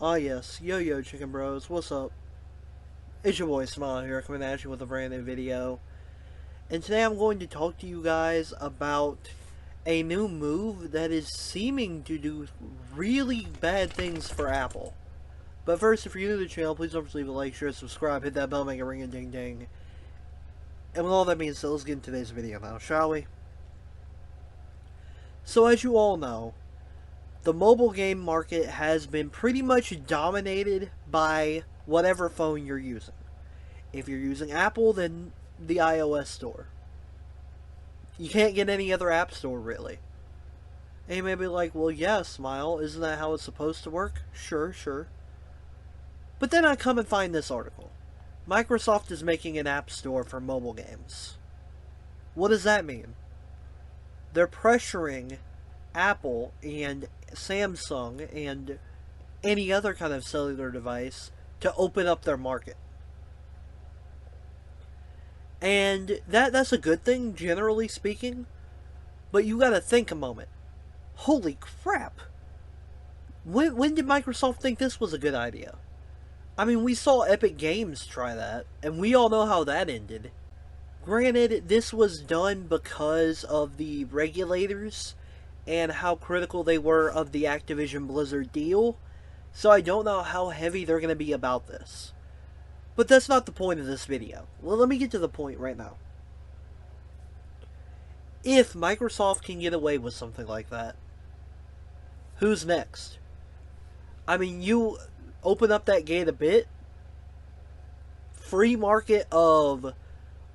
Ah yes, yo chicken bros, what's up? It's your boy Smile here, coming at you with a brand new video. And today I'm going to talk to you guys about a new move that is seeming to do really bad things for Apple. But first, if you're new to the channel, please don't forget to leave a like, share, subscribe, hit that bell, make it ring a ding ding. And with all that being said, let's get into today's video now, shall we? So as you all know, the mobile game market has been pretty much dominated by whatever phone you're using. If you're using Apple, then the iOS store. You can't get any other app store, really. And you may be like, well, yeah, Smile, isn't that how it's supposed to work? Sure. But then I come and find this article. Microsoft is making an app store for mobile games. What does that mean? They're pressuring Apple and Samsung and any other kind of cellular device to open up their market. And that's a good thing, generally speaking. But you gotta think a moment. Holy crap! When did Microsoft think this was a good idea? I mean, we saw Epic Games try that, and we all know how that ended. Granted, this was done because of the regulators and how critical they were of the Activision Blizzard deal, so I don't know how heavy they're going to be about this. But that's not the point of this video. Well, let me get to the point right now. If Microsoft can get away with something like that, who's next? I mean, you open up that gate a bit, free market of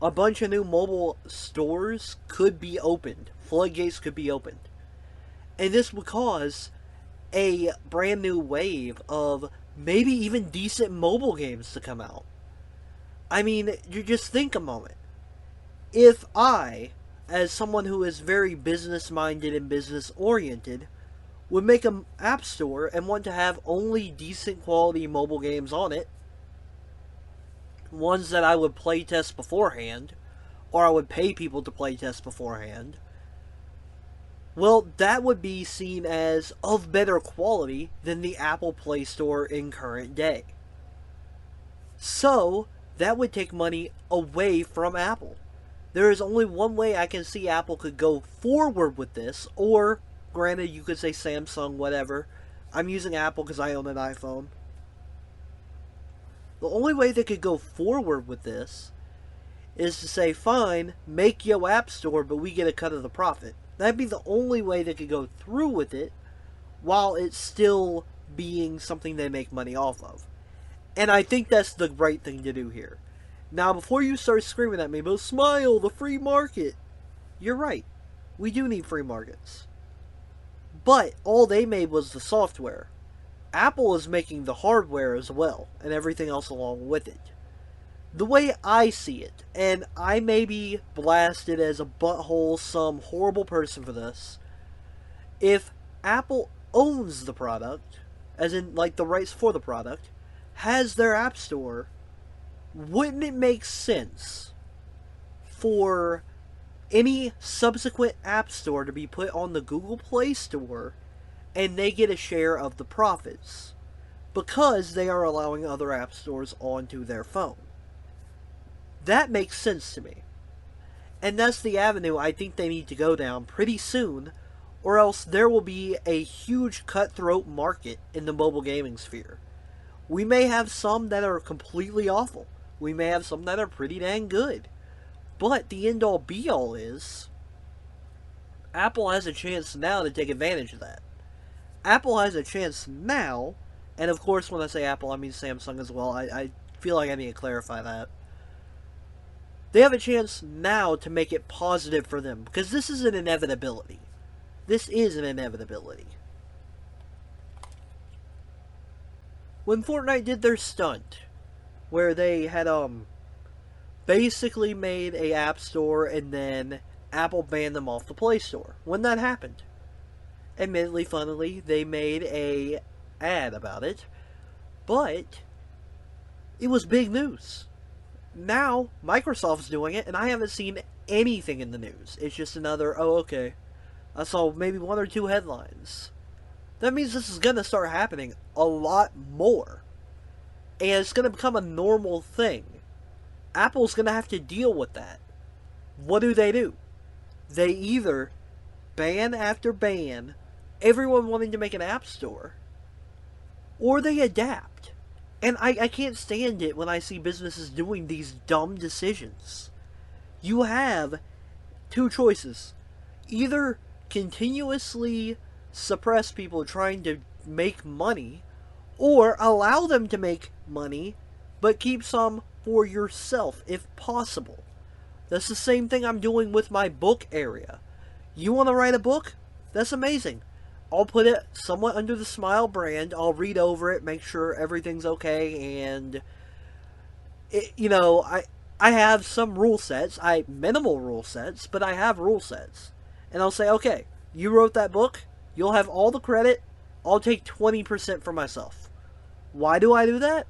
a bunch of new mobile stores could be opened. Floodgates could be opened. And this would cause a brand new wave of maybe even decent mobile games to come out. I mean, you just think a moment. If I, as someone who is very business-minded and business-oriented, would make an app store and want to have only decent quality mobile games on it, ones that I would playtest beforehand, or I would pay people to playtest beforehand, well, that would be seen as of better quality than the Apple Play Store in current day. So, that would take money away from Apple. There is only one way I can see Apple could go forward with this, or, granted, you could say Samsung, whatever. I'm using Apple because I own an iPhone. The only way they could go forward with this is to say, fine, make your app store, but we get a cut of the profit. That'd be the only way they could go through with it, while it's still being something they make money off of. And I think that's the right thing to do here. Now, before you start screaming at me, but Smile, the free market. You're right. We do need free markets. But all they made was the software. Apple is making the hardware as well, and everything else along with it. The way I see it, and I may be blasted as a butthole, some horrible person for this, if Apple owns the product, as in, like, the rights for the product, has their app store, wouldn't it make sense for any subsequent app store to be put on the Google Play Store and they get a share of the profits because they are allowing other app stores onto their phone? That makes sense to me. And that's the avenue I think they need to go down pretty soon, or else there will be a huge cutthroat market in the mobile gaming sphere. We may have some that are completely awful. We may have some that are pretty dang good. But the end-all be-all is, Apple has a chance now to take advantage of that. Apple has a chance now, and of course when I say Apple I mean Samsung as well. I feel like I need to clarify that. They have a chance now to make it positive for them, because this is an inevitability. This is an inevitability. When Fortnite did their stunt, where they had basically made a app store and then Apple banned them off the Play Store. When that happened, admittedly, funnily, they made a ad about it, but it was big news. Now, Microsoft's doing it, and I haven't seen anything in the news. It's just another, oh, okay. I saw maybe one or two headlines. that means this is going to start happening a lot more. And it's going to become a normal thing. Apple's going to have to deal with that. What do? They either ban after ban everyone wanting to make an app store, or they adapt. And I can't stand it when I see businesses doing these dumb decisions. You have two choices. Either continuously suppress people trying to make money, or allow them to make money, but keep some for yourself if possible. That's the same thing I'm doing with my book area. You want to write a book? That's amazing. I'll put it somewhat under the Smile brand. I'll read over it, make sure everything's okay, and I have some rule sets. Minimal rule sets, but I have rule sets. And I'll say, okay, you wrote that book, you'll have all the credit, I'll take 20% for myself. Why do I do that?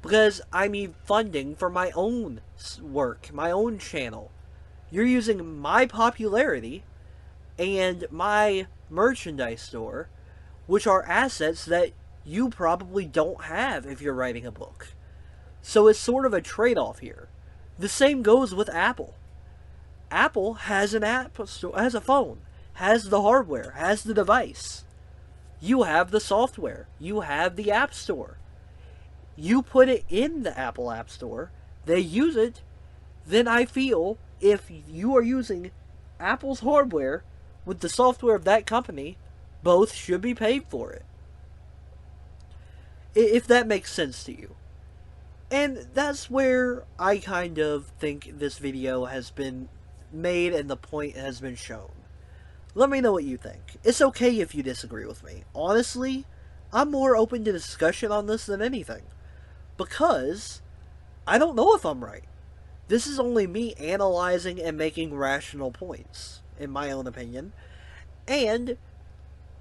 Because I need funding for my own work, my own channel. You're using my popularity and my merchandise store, which are assets that you probably don't have if you're writing a book. So it's sort of a trade-off here. The same goes with Apple. Apple has an app store, has a phone, has the hardware, has the device. You have the software. You have the App Store. You put it in the Apple App Store, they use it, then I feel if you are using Apple's hardware with the software of that company, both should be paid for it. If that makes sense to you. And that's where I kind of think this video has been made and the point has been shown. Let me know what you think. It's okay if you disagree with me. Honestly, I'm more open to discussion on this than anything. Because I don't know if I'm right. This is only me analyzing and making rational points, in my own opinion. And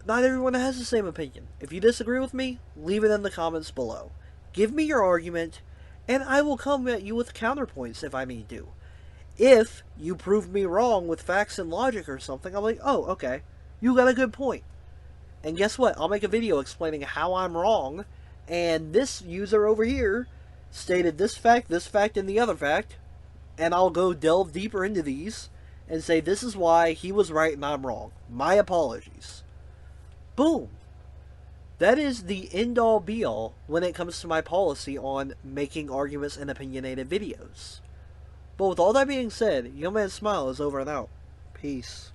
not everyone has the same opinion. If you disagree with me, leave it in the comments below. Give me your argument, and I will come at you with counterpoints if I need to. If you prove me wrong with facts and logic or something, I'm like, oh, okay, you got a good point. And guess what? I'll make a video explaining how I'm wrong, and this user over here stated this fact, and the other fact, and I'll go delve deeper into these and say this is why he was right and I'm wrong. My apologies. Boom. That is the end-all be-all when it comes to my policy on making arguments and opinionated videos. But with all that being said, Yo Man Smile is over and out. Peace.